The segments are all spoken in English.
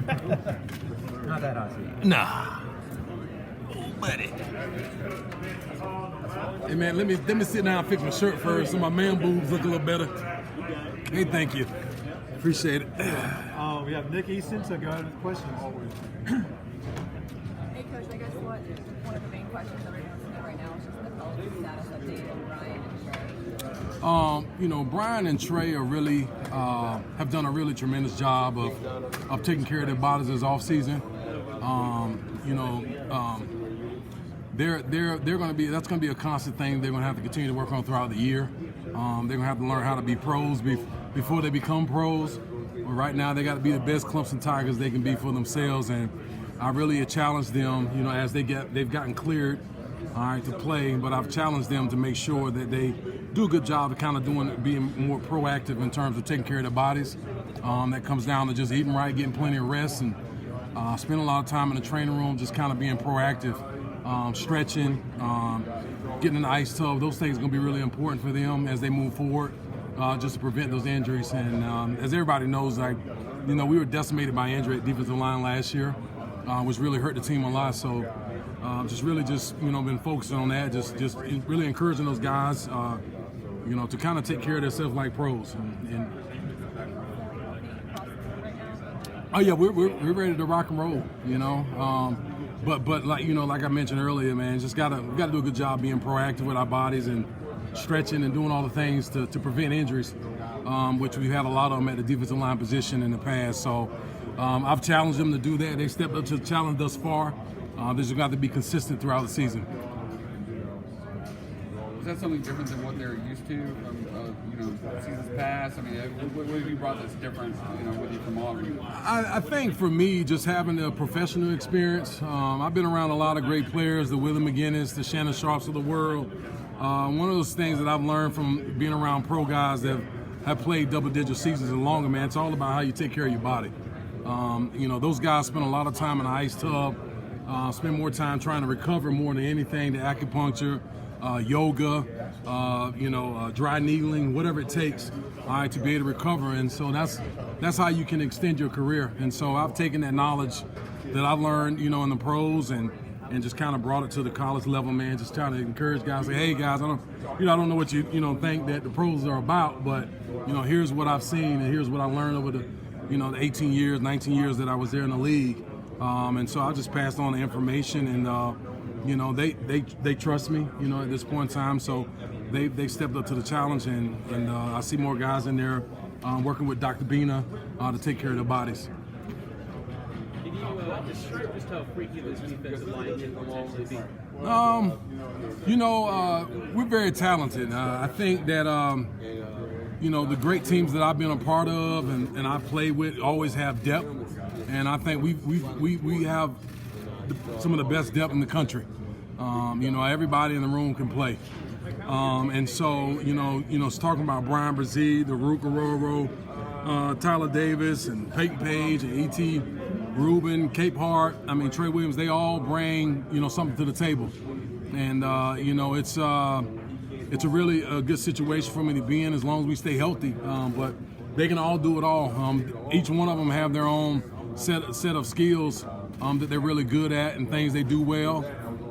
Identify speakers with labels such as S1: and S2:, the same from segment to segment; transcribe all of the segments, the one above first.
S1: Not that hot.
S2: Nah. Oh, buddy. Hey man, let me sit down and fix my shirt first so my man boobs look a little better. Hey, thank you. Appreciate it.
S1: We have Nick Eason, so go ahead with questions.
S3: Hey Coach, I guess one of the main questions everyone's in right now is just the health status update of Bryan and Trey.
S2: Bryan and Trey are really have done a really tremendous job of taking care of their bodies this offseason. They're going to be, that's going to be a constant thing they're going to have to continue to work on throughout the year. They're going to have to learn how to be pros before they become pros. But right now they got to be the best Clemson Tigers they can be for themselves, and I really challenged them, as they've gotten cleared, to play. But I've challenged them to make sure that they do a good job of kind of being more proactive in terms of taking care of their bodies. That comes down to just eating right, getting plenty of rest, and spending a lot of time in the training room, just kind of being proactive, stretching, getting in the ice tub. Those things are going to be really important for them as they move forward, just to prevent those injuries. And as everybody knows, we were decimated by injury at defensive line last year, which really hurt the team a lot. So just been focusing on that, just really encouraging those guys, to kind of take care of themselves like pros. Oh yeah, we're ready to rock and roll, But like I mentioned earlier, man, we gotta do a good job being proactive with our bodies and stretching and doing all the things to prevent injuries, which we've had a lot of them at the defensive line position in the past. So I've challenged them to do that. They stepped up to the challenge thus far. They just got to be consistent throughout the season.
S4: Is that something different than what they're used to from seasons past? I mean, what have you brought that's different, with you from Auburn?
S2: I think for me, just having a professional experience, I've been around a lot of great players, the Willie McGinnis, the Shannon Sharps of the world. One of those things that I've learned from being around pro guys that have played double-digit seasons and longer, man, it's all about how you take care of your body. Those guys spend a lot of time in the ice tub, spend more time trying to recover more than anything, the acupuncture, yoga, dry needling, whatever it takes, to be able to recover. And so that's how you can extend your career. And so I've taken that knowledge that I've learned, in the pros and just kind of brought it to the college level, man. Just trying to encourage guys, say, hey guys, I don't know what you think that the pros are about, but here's what I've seen and here's what I learned over the 18 years, 19 years that I was there in the league. And so I just passed on the information, and they trust me, at this point in time. So they stepped up to the challenge, and I see more guys in there working with Dr. Bina to take care of their bodies.
S5: Can you describe just how freaky this defensive line can potentially be?
S2: We're very talented. I think that the great teams that I've been a part of and I've played with always have depth, and I think we have some of the best depth in the country. Everybody in the room can play. And so, it's talking about Bryan, Bresee, the Ruke, Orhorhoro, Tyler Davis, and Payton Page, and E.T., Reuben, Cape Hart, Trey Williams, they all bring, something to the table. And, it's a really good situation for me to be in as long as we stay healthy. But they can all do it all. Each one of them have their own set of skills that they're really good at and things they do well.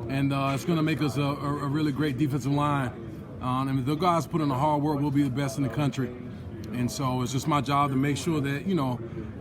S2: And it's going to make us a really great defensive line. And if the guys put in the hard work, we'll be the best in the country. And so it's just my job to make sure that,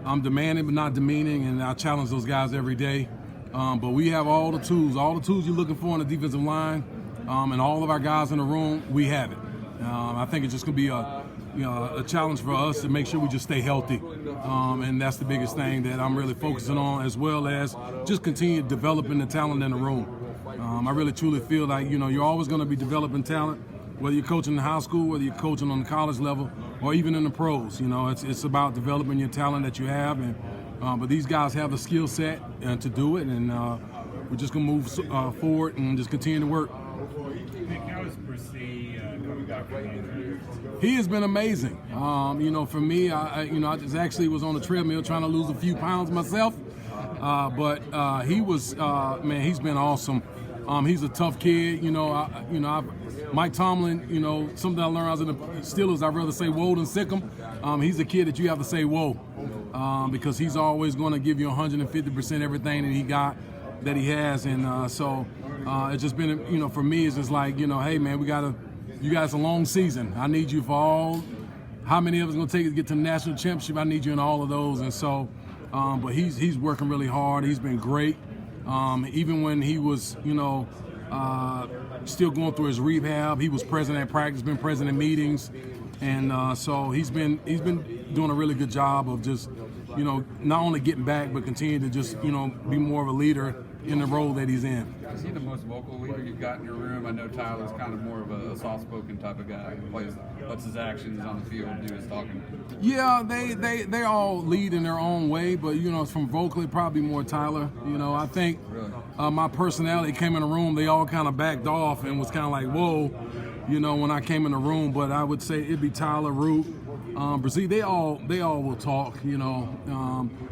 S2: I'm demanding but not demeaning, and I challenge those guys every day. But we have all the tools you're looking for in the defensive line, and all of our guys in the room, we have it. I think it's just going to be a challenge for us to make sure we just stay healthy. And that's the biggest thing that I'm really focusing on, as well as just continue developing the talent in the room. I really truly feel like, you're always going to be developing talent, whether you're coaching in high school, whether you're coaching on the college level, or even in the pros. It's about developing your talent that you have. But these guys have the skill set to do it, and we're just going to move forward and just continue to work.
S6: How is Bresee coming back from injury?
S2: He has been amazing. For me, I just actually was on the treadmill trying to lose a few pounds myself. But he was, he's been awesome. He's a tough kid. Mike Tomlin, something I learned I was in the Steelers, I'd rather say whoa than sick him. He's a kid that you have to say whoa. because he's always going to give you 150% everything that he has. And so it's just been, for me, it's just like, hey, man, you guys, a long season. I need you for all. How many of us going to take it to get to the national championship? I need you in all of those. And so, but he's working really hard. He's been great. Even when he was, still going through his rehab, he was present at practice, been present in meetings. And so he's been doing a really good job of just, not only getting back, but continue to just, be more of a leader in the role that he's in.
S4: Is he the most vocal leader you've got in your room? I know Tyler's kind of more of a soft-spoken type of guy who lets his actions on the field do his talking.
S2: Yeah, they all lead in their own way, but from vocally, probably more Tyler. I think my personality came in the room, they all kind of backed off and was kind of like, whoa, when I came in the room. But I would say it'd be Tyler, Ruke, Bresee. They all will talk.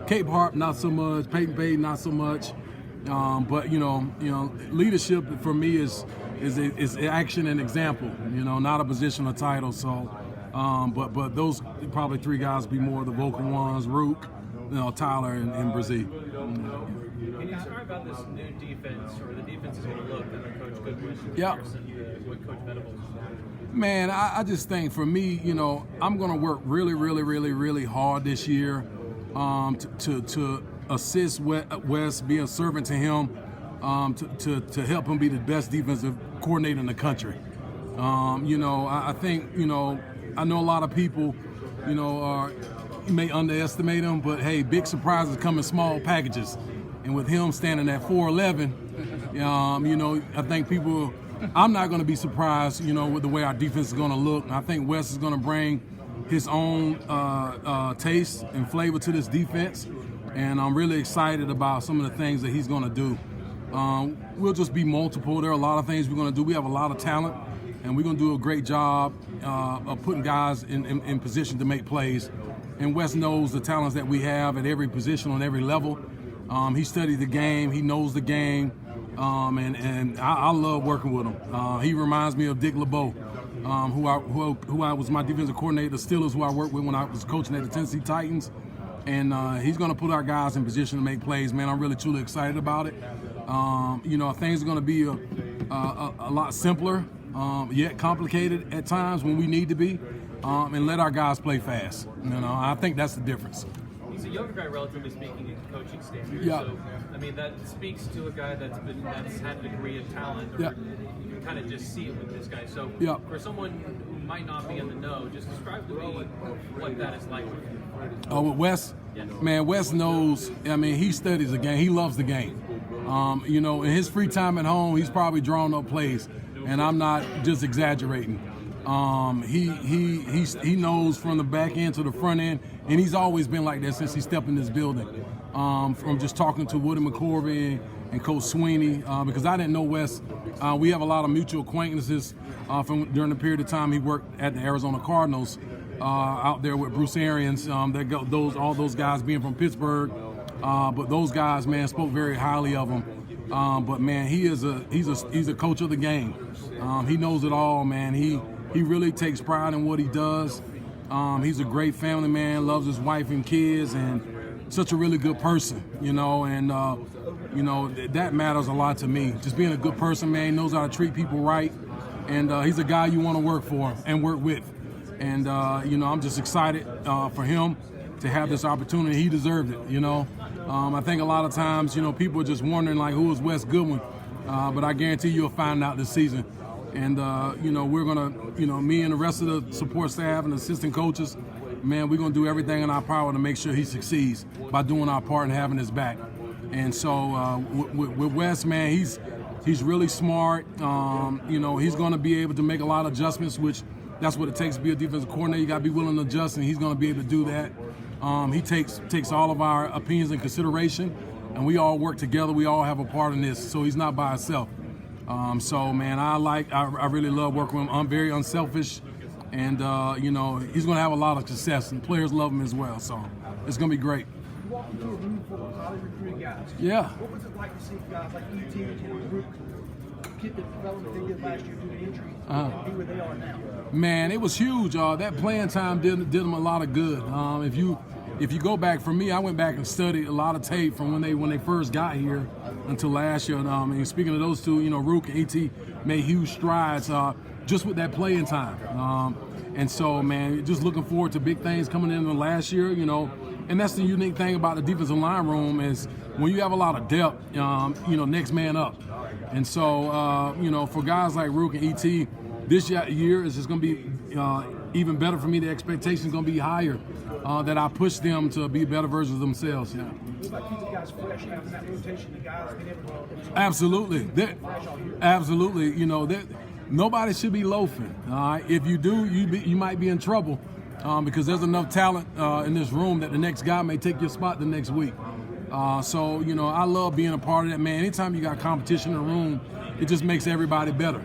S2: Cape Harp not so much, Payton Page not so much. But leadership for me is action and example. Not a position or title. So, but those probably three guys be more of the vocal ones: Ruke, Tyler, and Bresee.
S5: Can you describe how this new defense or the defense is going to look under Coach Goodwin?
S2: Yeah.
S5: What Coach Venables?
S2: Man, I just think for me, I'm going to work really, really, really, really hard this year to assist Wes, be a servant to him, to help him be the best defensive coordinator in the country. I think, I know a lot of people, may underestimate him, but hey, big surprises come in small packages. And with him standing at 4'11", I think people, I'm not going to be surprised, with the way our defense is going to look. I think Wes is going to bring his own taste and flavor to this defense. And I'm really excited about some of the things that he's going to do. We'll just be multiple. There are a lot of things we're going to do. We have a lot of talent, and we're going to do a great job of putting guys in position to make plays. And Wes knows the talents that we have at every position on every level. He studied the game. He knows the game. And I love working with him. He reminds me of Dick LeBeau, who I was my defensive coordinator, the Steelers, who I worked with when I was coaching at the Tennessee Titans. And he's going to put our guys in position to make plays, man. I'm really, truly excited about it. Things are going to be a lot simpler, yet complicated at times when we need to be, and let our guys play fast. I think that's the difference.
S5: He's a younger guy, relatively speaking, in coaching standards.
S2: Yeah.
S5: So, that speaks to a guy that's had a degree of talent, or
S2: yeah.
S5: You can kind of just see it with this guy. So,
S2: yeah.
S5: For someone who might not be in the know, just describe to me what that is like.
S2: Oh, with Wes?
S5: Yeah.
S2: Man, Wes knows, he studies the game. He loves the game. In his free time at home, he's probably drawn up plays, and I'm not just exaggerating. He knows from the back end to the front end, and he's always been like that since he stepped in this building. From just talking to Woody McCorvey and Coach Sweeney, because I didn't know Wes. We have a lot of mutual acquaintances from during the period of time he worked at the Arizona Cardinals. Out there with Bruce Arians, all those guys being from Pittsburgh, but those guys, man, spoke very highly of him. But man, he's a coach of the game. He knows it all, man. He really takes pride in what he does. He's a great family man, loves his wife and kids, and such a really good person, that matters a lot to me. Just being a good person, man, he knows how to treat people right, and he's a guy you want to work for and work with. And, I'm just excited for him to have this opportunity. He deserved it, I think a lot of times, people are just wondering, like, who is Wes Goodwin? But I guarantee you'll find out this season. And, we're going to, me and the rest of the support staff and assistant coaches, man, we're going to do everything in our power to make sure he succeeds by doing our part and having his back. And so with Wes, man, he's really smart. He's going to be able to make a lot of adjustments, which that's what it takes to be a defensive coordinator. You got to be willing to adjust, and he's going to be able to do that. He takes all of our opinions in consideration, and we all work together. We all have a part in this, so he's not by himself. So, man, I really love working with him. I'm very unselfish, and, he's going to have a lot of success, and players love him as well, so it's going to be great.
S7: You walk into a room full of highly recruited guys.
S2: Yeah.
S7: What was it like to see guys like Eason and Ruke get the development they did last year due to injuries and be where they are now?
S2: Man, it was huge. That playing time did them a lot of good. if you go back, for me, I went back and studied a lot of tape from when they first got here until last year. And speaking of those two, Ruke and ET made huge strides just with that playing time. And so, man, just looking forward to big things coming in the last year, And that's the unique thing about the defensive line room is when you have a lot of depth, next man up. And so, for guys like Ruke and ET, this year is just going to be even better for me. The expectation is going to be higher that I push them to be better versions of themselves. Yeah.
S7: It's like keeping guys fresh, having that rotation, the guys being able to.
S2: Absolutely. Absolutely. Nobody should be loafing. If you do, you might be in trouble because there's enough talent in this room that the next guy may take your spot the next week. So, I love being a part of that, man. Anytime you got competition in the room, it just makes everybody better.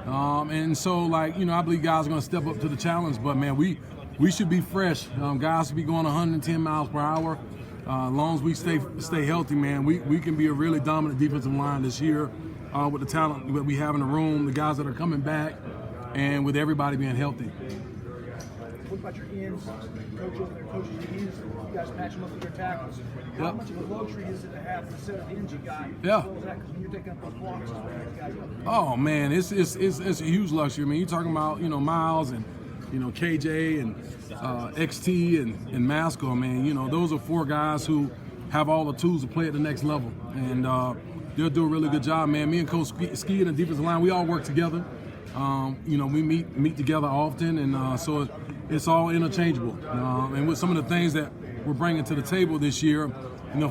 S2: And so, I believe guys are going to step up to the challenge. But, man, we should be fresh. Guys should be going 110 miles per hour. As long as we stay healthy, man, we can be a really dominant defensive line this year with the talent that we have in the room, the guys that are coming back, and with everybody being healthy.
S7: What about your ends? Coach over there coaches your ends. You guys match them up with your tackles. How much of a luxury is it to have a set of ends you got?
S2: Yeah.
S7: Because when you're taking up those blocks, guys up.
S2: Oh man, it's a huge luxury. I mean, you're talking about Miles and KJ and XT and Masco. Man, those are four guys who have all the tools to play at the next level, and they'll do a really good job, man. Me and Coach Ski and the defensive line, we all work together. We meet together often, and so it's all interchangeable. And with some of the things that we're bringing to the table this year,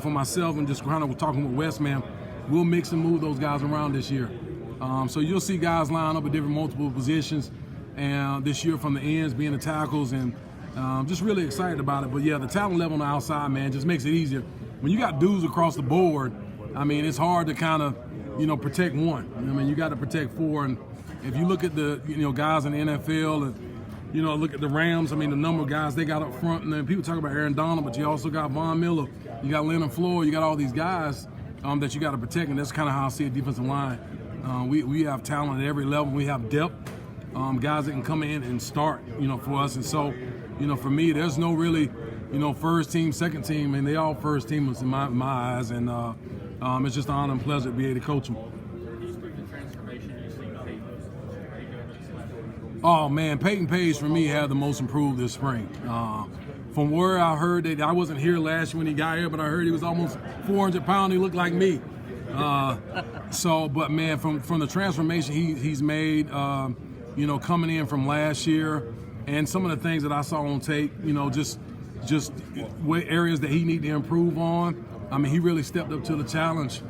S2: for myself and just kind of talking with Wes, man, we'll mix and move those guys around this year. So you'll see guys line up at different multiple positions, and this year from the ends being the tackles, and just really excited about it. But yeah, the talent level on the outside, man, just makes it easier. When you got dudes across the board, I mean, it's hard to kind of, protect one. I mean, you got to protect four. And if you look at the, guys in the NFL and, look at the Rams, I mean, the number of guys they got up front. And then people talk about Aaron Donald, but you also got Von Miller. You got Leonard Floyd. You got all these guys that you got to protect. And that's kind of how I see a defensive line. We have talent at every level. We have depth, guys that can come in and start, for us. And so, for me, there's no really, first team, second team, and they all first teamers in my eyes. And it's just an honor and pleasure to be able to coach them. Oh man, Payton Page for me had the most improved this spring. From where I heard that I wasn't here last year when he got here, but I heard he was almost 400 pounds. He looked like me. But man, from the transformation he's made, coming in from last year, and some of the things that I saw on tape, just areas that he needed to improve on. I mean, he really stepped up to the challenge.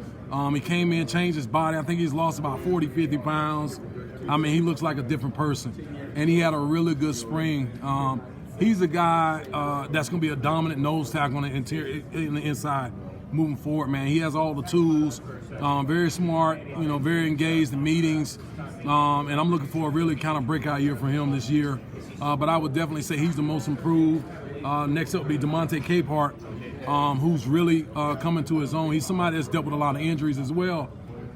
S2: He came in, changed his body. I think he's lost about 40, 50 pounds. I mean, he looks like a different person. And he had a really good spring. He's a guy that's going to be a dominant nose tackle on the interior, in the inside moving forward, man. He has all the tools, very smart, very engaged in meetings. And I'm looking for a really kind of breakout year for him this year. But I would definitely say he's the most improved. Next up would be DeMonte Capehart, who's really coming to his own. He's somebody that's dealt with a lot of injuries as well.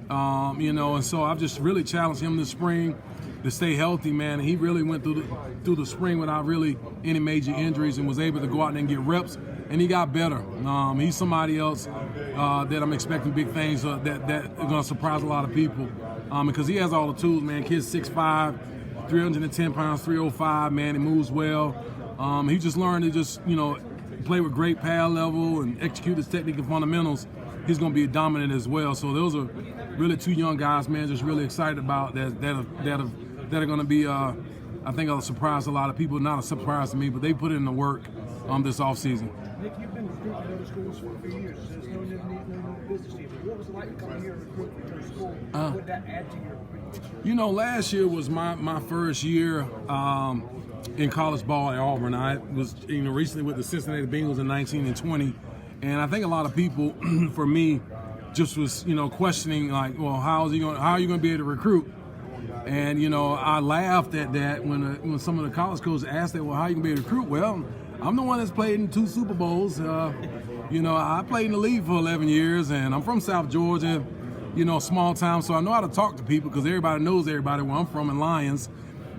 S2: And so I've just really challenged him this spring to stay healthy, man. And he really went through the spring without really any major injuries and was able to go out there and get reps, and he got better. He's somebody else that I'm expecting big things that are going to surprise a lot of people because he has all the tools, man. Kid's 6'5", 310 pounds, 305, man. He moves well. He just learned to just, play with great pad level and execute his technique and fundamentals. He's going to be dominant as well. So those are really two young guys, man, just really excited about that are going to be, I think, a surprise to a lot of people. Not a surprise to me, but they put in the work this offseason.
S7: Nick, you've been recruiting other schools for a few years. There's no business team. What was it like coming here and recruiting for your school? What did that add to your recruitment?
S2: Last year was my first year in college ball at Auburn. I was, recently with the Cincinnati Bengals in 19 and 20. And I think a lot of people, for me, just was, questioning, like, well, how are you going to be able to recruit? And, I laughed at that when some of the college coaches asked that, well, how are you going to be able to recruit? Well, I'm the one that's played in 2 Super Bowls. I played in the league for 11 years, and I'm from South Georgia, small town, so I know how to talk to people because everybody knows everybody where I'm from in Lyons.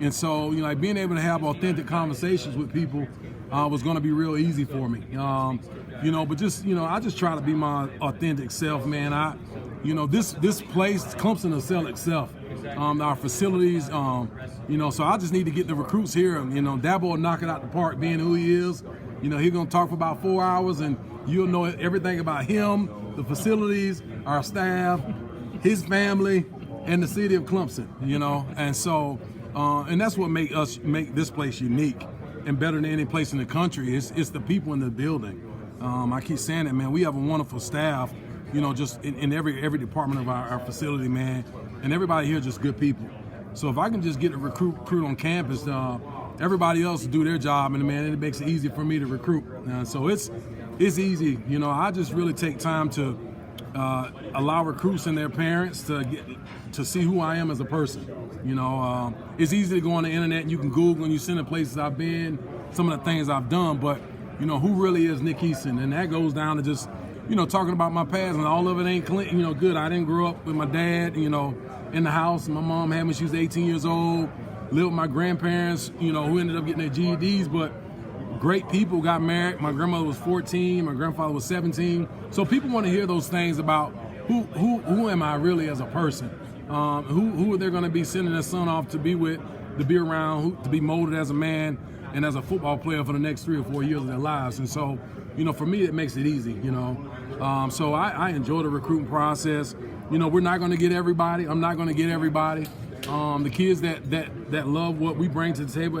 S2: And so, being able to have authentic conversations with people was going to be real easy for me. But just, I just try to be my authentic self, man. This place, Clemson will sell itself. Our facilities, so I just need to get the recruits here. Dabo will knock it out the park being who he is. He's going to talk for about 4 hours and you'll know everything about him, the facilities, our staff, his family, and the city of Clemson, And so, and that's what make this place unique and better than any place in the country. It's the people in the building. I keep saying that, man. We have a wonderful staff, just in every department of our facility, man. And everybody here is just good people. So if I can just get a recruit on campus, everybody else do their job, and man, it makes it easy for me to recruit. So it's easy. I just really take time to allow recruits and their parents to see who I am as a person. It's easy to go on the internet and you can Google and you send the places I've been, some of the things I've done, but who really is Nick Eason? And that goes down to just talking about my past, and all of it ain't clean, good. I didn't grow up with my dad, in the house. My mom had me when she was 18 years old, lived with my grandparents, who ended up getting their GEDs, but great people, got married. My grandmother was 14, my grandfather was 17. So people want to hear those things about who am I really as a person? Who are they going to be sending their son off to be with, to be around, to be molded as a man and as a football player for the next 3 or 4 years of their lives. And so, for me, it makes it easy, So I enjoy the recruiting process. We're not going to get everybody. I'm not going to get everybody. The kids that love what we bring to the table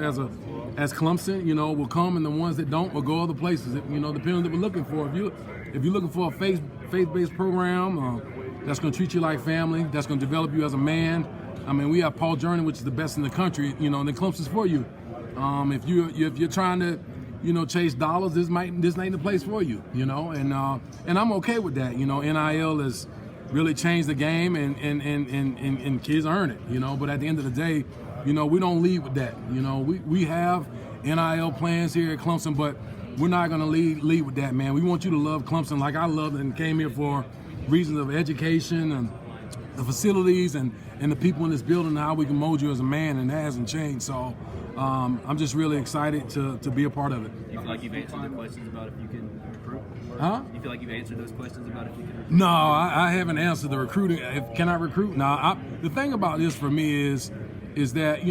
S2: as Clemson, will come, and the ones that don't will go other places. Depending on what we're looking for. If you're looking for a faith-based program that's going to treat you like family, that's going to develop you as a man. We have Paul Journey, which is the best in the country. And then Clemson's for you. If you're trying to chase dollars, this ain't the place for you. And I'm okay with that. NIL has really changed the game, and kids earn it. But at the end of the day, we don't lead with that. We have NIL plans here at Clemson, but we're not going to lead with that, man. We want you to love Clemson like I loved it and came here for reasons of education and the facilities and the people in this building and how we can mold you as a man, and that hasn't changed. So I'm just really excited to be a part of it.
S5: You feel like you've answered the questions about if you can recruit?
S2: Huh?
S5: You feel like you've answered those questions about if you can recruit?
S2: No, I haven't answered the recruiting. Can I recruit? No. The thing about this for me is that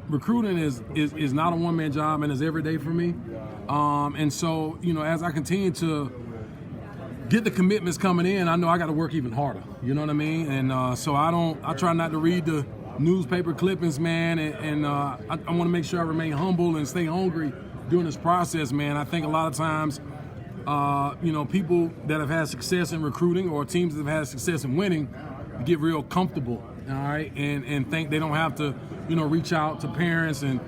S2: recruiting is not a one-man job, and it's every day for me. And so as I continue to get the commitments coming in, I know I got to work even harder. You know what I mean? And so I try not to read the newspaper clippings, man, and I want to make sure I remain humble and stay hungry during this process, man. I think a lot of times, people that have had success in recruiting or teams that have had success in winning get real comfortable, all right, and think they don't have to, reach out to parents and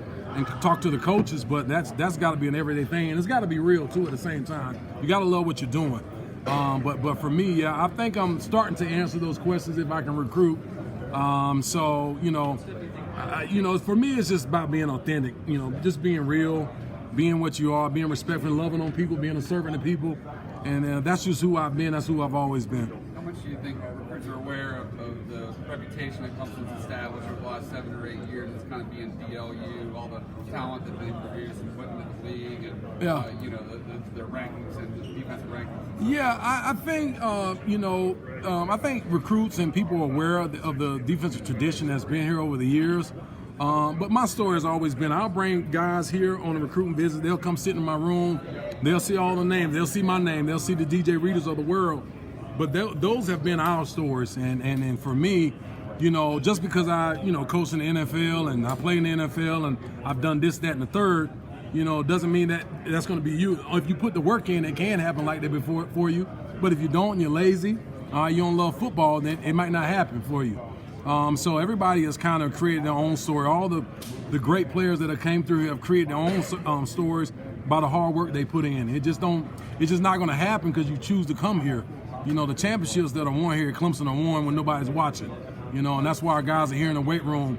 S2: talk to the coaches, but that's got to be an everyday thing, and it's got to be real too at the same time. You got to love what you're doing. But for me, yeah, I think I'm starting to answer those questions if I can recruit. For me, it's just about being authentic, just being real, being what you are, being respectful, loving on people, being a servant to people. And that's just who I've been. That's who I've always been.
S4: How much do you think recruits are aware of the reputation that Clemson's established over the last 7 or 8 years as kind of being DLU, all the talent that they've produced and put into the league, and the rankings and the defensive rankings?
S2: Yeah, I think recruits and people are aware of the defensive tradition that's been here over the years. But my story has always been, I'll bring guys here on a recruiting visit. They'll come sit in my room. They'll see all the names. They'll see my name. They'll see the DJ Readers of the world. But those have been our stories. And for me, just because I, coach in the NFL and I play in the NFL and I've done this, that, and the third, doesn't mean that that's going to be you. If you put the work in, it can happen like that before for you. But if you don't and you're lazy, you don't love football, then it might not happen for you. So everybody has kind of created their own story. All the great players that have came through here have created their own stories by the hard work they put in. It's just not going to happen because you choose to come here. The championships that are won here at Clemson are won when nobody's watching. And that's why our guys are here in the weight room.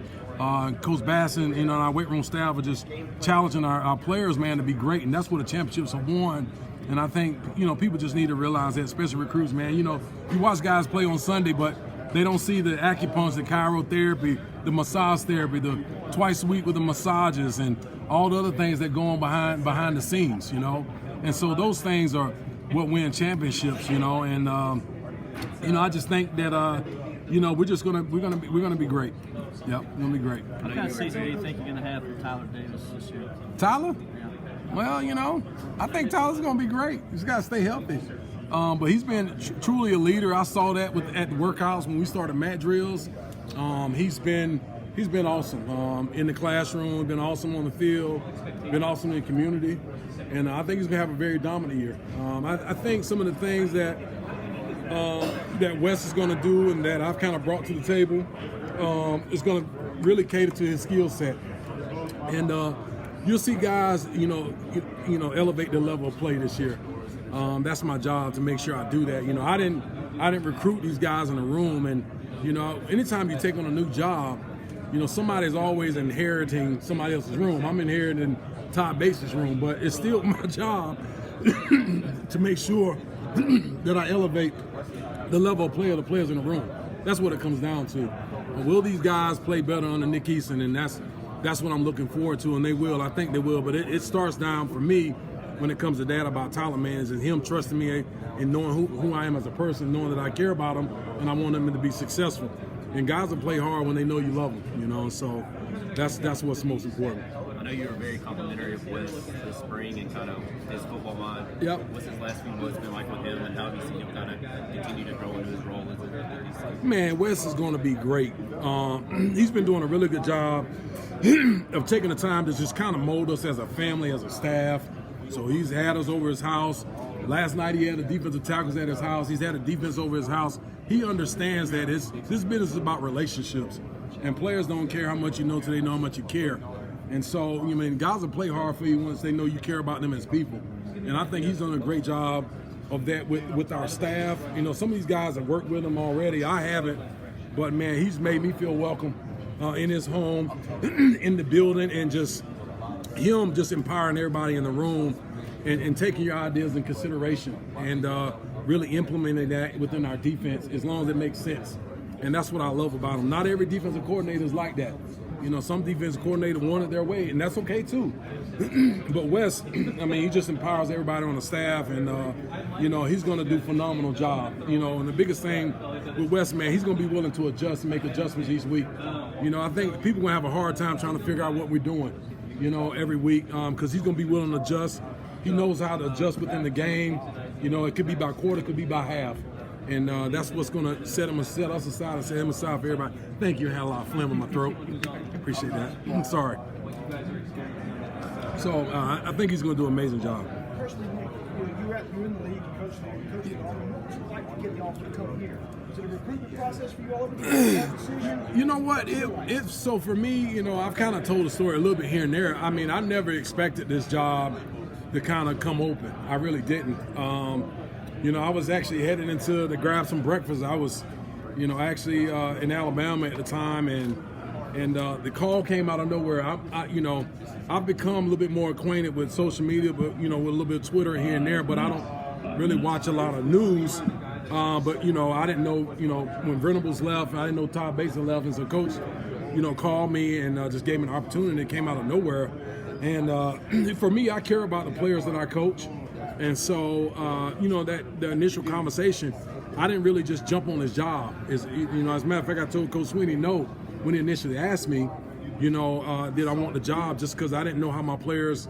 S2: Coach Bass and our weight room staff are just challenging our players, man, to be great. And that's what the championships are won. And I think, people just need to realize that, especially recruits, man. You watch guys play on Sunday, but they don't see the acupuncture, the chirotherapy, the massage therapy, the twice a week with the massages, and all the other things that go on behind the scenes, you know. And so those things are what win championships, you know. And you know, I just think that you know, we're gonna be great. Yep, we're gonna be great.
S5: What kind of season do you think you're going to have for Tyler Davis this year?
S2: Tyler? Well, you know, I think Tyler's gonna be great. He's got to stay healthy. But he's been truly a leader. I saw that at the workouts when we started mat drills. He's been awesome in the classroom, been awesome on the field, been awesome in the community, and I think he's gonna have a very dominant year. I think some of the things that Wes is gonna do and that I've kind of brought to the table is gonna really cater to his skill set, and you'll see guys, you know, elevate their level of play this year. That's my job to make sure I do that. You know, I didn't recruit these guys in the room, and you know, anytime you take on a new job, you know, somebody's always inheriting somebody else's room. I'm inheriting Todd Bates' room, but it's still my job to make sure that I elevate the level of play of the players in the room. That's what it comes down to. Will these guys play better under Nick Eason? And that's what I'm looking forward to, and they will. I think they will, but it starts down for me when it comes to that about Tyler, man, is him trusting me and knowing who I am as a person, knowing that I care about him and I want them to be successful. And guys will play hard when they know you love them, you know, so that's what's most important.
S5: I know you were very complimentary of Wes this spring and kind of his football mind.
S2: Yep.
S5: What's his last few months been like with him, and how have you seen him kind of continue to grow into his role as a DC?
S2: Man, Wes is going to be great. He's been doing a really good job of taking the time to just kind of mold us as a family, as a staff. So he's had us over his house. Last night he had the defensive tackles at his house. He's had a defense over his house. He understands that this business is about relationships. And players don't care how much you know till they know how much you care. And so, I mean, guys will play hard for you once they know you care about them as people. And I think he's done a great job of that with our staff. You know, some of these guys have worked with him already. I haven't. But, man, he's made me feel welcome in his home, in the building, and just him just empowering everybody in the room and taking your ideas in consideration and really implementing that within our defense as long as it makes sense. And that's what I love about him. Not every defensive coordinator is like that. You know, some defensive coordinators want it their way, and that's okay too. But Wes, I mean, he just empowers everybody on the staff, and you know, he's going to do a phenomenal job. You know, and the biggest thing with Wes, man, he's going to be willing to adjust and make adjustments each week. You know, I think people are going to have a hard time trying to figure out what we're doing, you know, every week, because he's going to be willing to adjust. He knows how to adjust within the game. You know, it could be by quarter, it could be by half. And that's what's going to set us aside and set him aside for everybody. Thank you. I had a lot of phlegm in my throat. Appreciate that. I'm sorry. So I think he's going to do an amazing job.
S7: Personally, Nick, you're in the league, you coach the Alma. What's it like to get the offer to come here? Is it a recruitment process for you all over the decision?
S2: You know what? So for me, you know, I've kind of told the story a little bit here and there. I mean, I never expected this job to kind of come open. I really didn't. You know, I was actually heading into to grab some breakfast. I was, you know, actually in Alabama at the time, and the call came out of nowhere. You know, I've become a little bit more acquainted with social media, but you know, with a little bit of Twitter here and there. But I don't really watch a lot of news. But you know, I didn't know, you know, when Venables left, I didn't know Todd Bates left, and so Coach, you know, called me and just gave me an opportunity. It came out of nowhere, and for me, I care about the players that I coach. And so, you know, that the initial conversation, I didn't really just jump on his job. You know, as a matter of fact, I told Coach Sweeney no when he initially asked me, you know, did I want the job, just because I didn't know how my players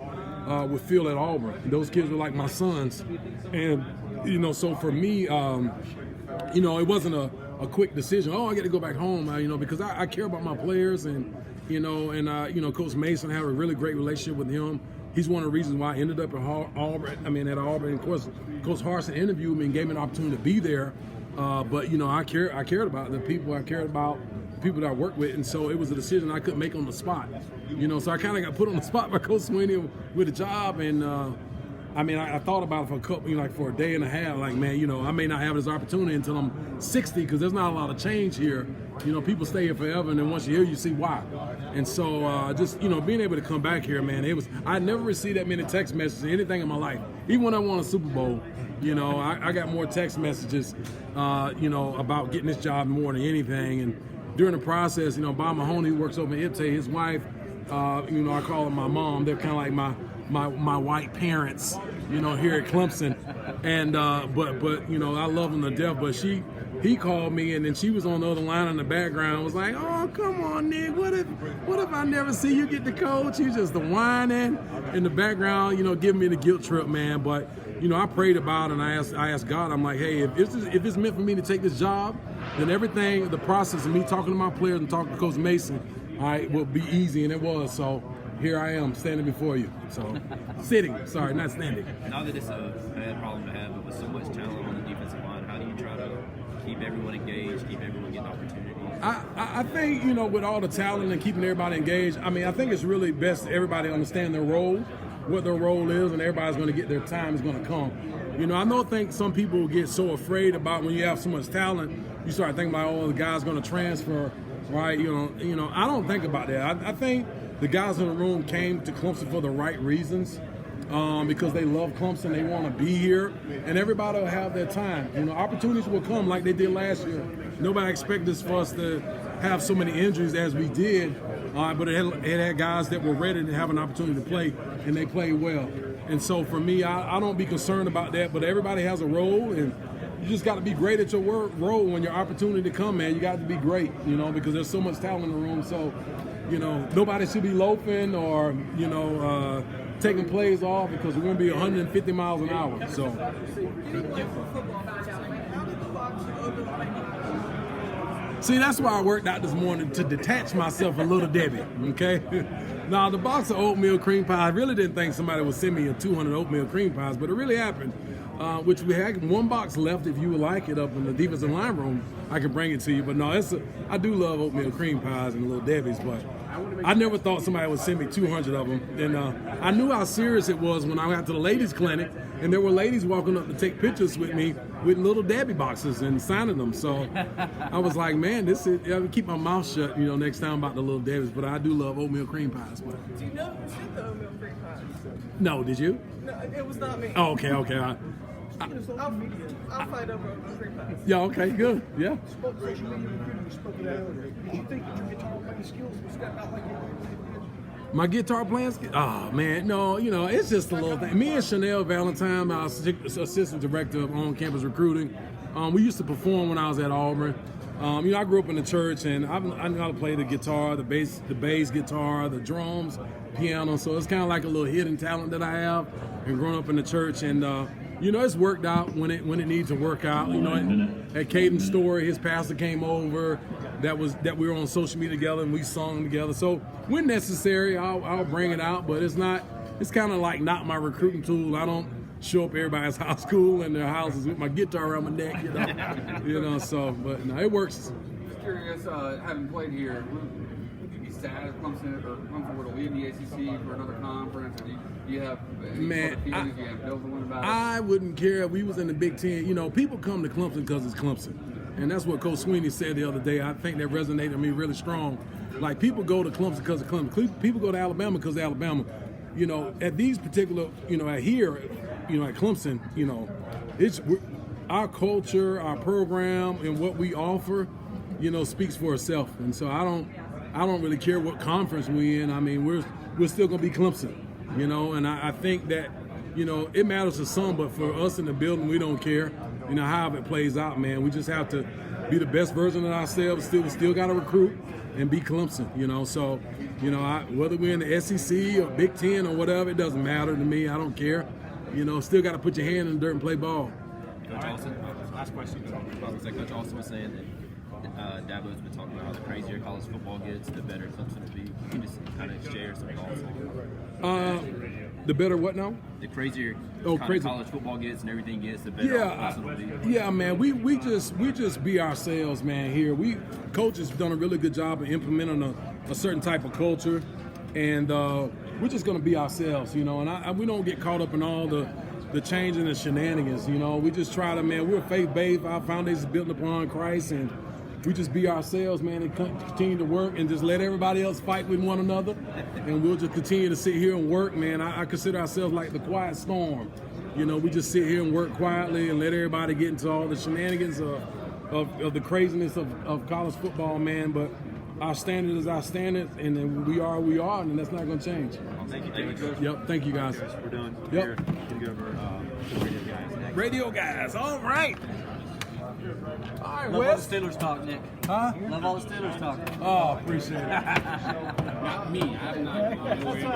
S2: would feel at Auburn. Those kids were like my sons. And, you know, so for me, you know, it wasn't a quick decision. Oh, I got to go back home, you know, because I care about my players. And, you know, Coach Mason, I have a really great relationship with him. He's one of the reasons why I ended up at Auburn. At Auburn. Of course, Coach Harsin interviewed me and gave me an opportunity to be there. But you know, I cared about the people. I cared about the people that I worked with, and so it was a decision I couldn't make on the spot. You know, so I kind of got put on the spot by Coach Sweeney with a job, and I thought about it for a couple, you know, like for a day and a half. Like, man, you know, I may not have this opportunity until I'm 60, because there's not a lot of change here. You know, people stay here forever, and then once you're here, you see why. And so, just, you know, being able to come back here, man, I never received that many text messages or anything in my life. Even when I won a Super Bowl, you know, I got more text messages, you know, about getting this job more than anything. And during the process, you know, Bob Mahoney, who works over in Ipte, his wife, I call them my mom. They're kind of like my white parents, here at Clemson. And but I love them to death. But he called me, and then she was on the other line in the background. Was like, "Oh, come on, Nick. What if I never see you get to coach?" He's just the whining in the background, giving me the guilt trip, man. But I prayed about it, and I asked God. I'm like, hey, if it's meant for me to take this job, then everything, the process of me talking to my players and talking to Coach Mason, all right, will be easy, and it was. So here I am standing before you. So sitting, sorry, not standing.
S8: Not that it's a bad problem to have, but with so much talent on the defensive line, how do you try to keep everyone engaged, keep everyone getting opportunities?
S2: I think, with all the talent and keeping everybody engaged, I think it's really best everybody understand their role, what their role is, and everybody's going to get their time is going to come. I think some people get so afraid about when you have so much talent, you start thinking about, the guy's going to transfer, right? I don't think about that. I think the guys in the room came to Clemson for the right reasons. Because they love Clemson, they want to be here, and everybody will have their time. Opportunities will come like they did last year. Nobody expected for us to have so many injuries as we did, but it had guys that were ready to have an opportunity to play, and they played well. And so for me, I don't be concerned about that, but everybody has a role, and you just got to be great at your role when your opportunity come, man. You got to be great, because there's so much talent in the room. So, nobody should be loafing or, taking plays off because we're going to be 150 miles an hour. So, see, that's why I worked out this morning to detach myself from Little Debbie. Okay. Now the box of oatmeal cream pie, I really didn't think somebody would send me a 200 oatmeal cream pies, but it really happened. Which we had one box left. If you would like it up in the defensive line room, I can bring it to you. But no, I do love oatmeal cream pies and Little Debbie's, but I never thought somebody would send me 200 of them. And I knew how serious it was when I got to the ladies' clinic, and there were ladies walking up to take pictures with me with Little Debbie boxes and signing them. So I was like, man, I would keep my mouth shut, next time about the Little Debbie's. But I do love oatmeal cream pies. But.
S9: Do you know who sent the oatmeal cream pies?
S2: No, did you?
S9: No, it was not me.
S2: Oh, okay.
S9: I'll find over oatmeal cream pies.
S2: Yeah, okay, good. Yeah.
S7: Spoke social media recruiting, you spoke of that earlier. Did you think that your guitar playing skills would step out like you did?
S2: My guitar playing skills? Oh, man, no, it's just a little thing. Me and Chanel Valentine, our assistant director of on-campus recruiting, we used to perform when I was at Auburn. I grew up in the church, and I know how to play the guitar, the bass guitar, the drums, piano. So it's kind of like a little hidden talent that I have, and growing up in the church. And it's worked out when it needs to work out. At Caden's story, his pastor came over. That we were on social media together and we sung together. So when necessary, I'll bring it out. But it's not. It's kind of like not my recruiting tool. I don't show up at everybody's high school and their houses with my guitar around my neck. So but no, it works.
S4: Curious, having played here, would you be sad if Clemson were to leave the ACC for another conference? Or do you have any sort of feelings? Do you have ambivalent about it?
S2: I wouldn't care if we was in the Big Ten. People come to Clemson because it's Clemson. And that's what Coach Sweeney said the other day. I think that resonated with me really strong. Like, people go to Clemson because of Clemson. People go to Alabama because of Alabama. At these particular, at here, at Clemson, it's our culture, our program, and what we offer, speaks for itself. And so I don't really care what conference we in. I mean, we're still gonna be Clemson, And I think that, it matters to some, but for us in the building, we don't care. How it plays out, man. We just have to be the best version of ourselves. Still got to recruit and be Clemson. So, whether we're in the SEC or Big Ten or whatever, it doesn't matter to me. I don't care. Still got to put your hand in the dirt and play ball.
S8: Coach Austin, last question. Coach Austin was saying that Dabo's been talking about how the crazier college football gets, the better Clemson will be. Can you just kind of share some thoughts?
S2: The better what now?
S8: The crazier
S2: crazy
S8: college football gets and everything gets, the better Clemson will be.
S2: Yeah, man. We just be ourselves, man. Here, coaches done a really good job of implementing a certain type of culture, and we're just gonna be ourselves, And we don't get caught up in all the changing and shenanigans, We just try to, man. We're faith-based. Our foundation is built upon Christ, and we just be ourselves, man, and continue to work and just let everybody else fight with one another. And we'll just continue to sit here and work, man. I consider ourselves like the quiet storm. We just sit here and work quietly and let everybody get into all the shenanigans of the craziness of college football, man. But our standard is our standard, and then we are, and that's not going to change.
S8: Thank you, Coach.
S2: Yep, thank you, guys.
S8: We're done.
S2: Yep.
S8: Here, can go over the radio guys next.
S2: Radio guys, all right. All right,
S10: Love
S2: Wes.
S10: all the Steelers talk, Nick.
S2: Huh?
S10: Love all the Steelers talk.
S2: Oh, appreciate it.
S6: Not me. I'm not going to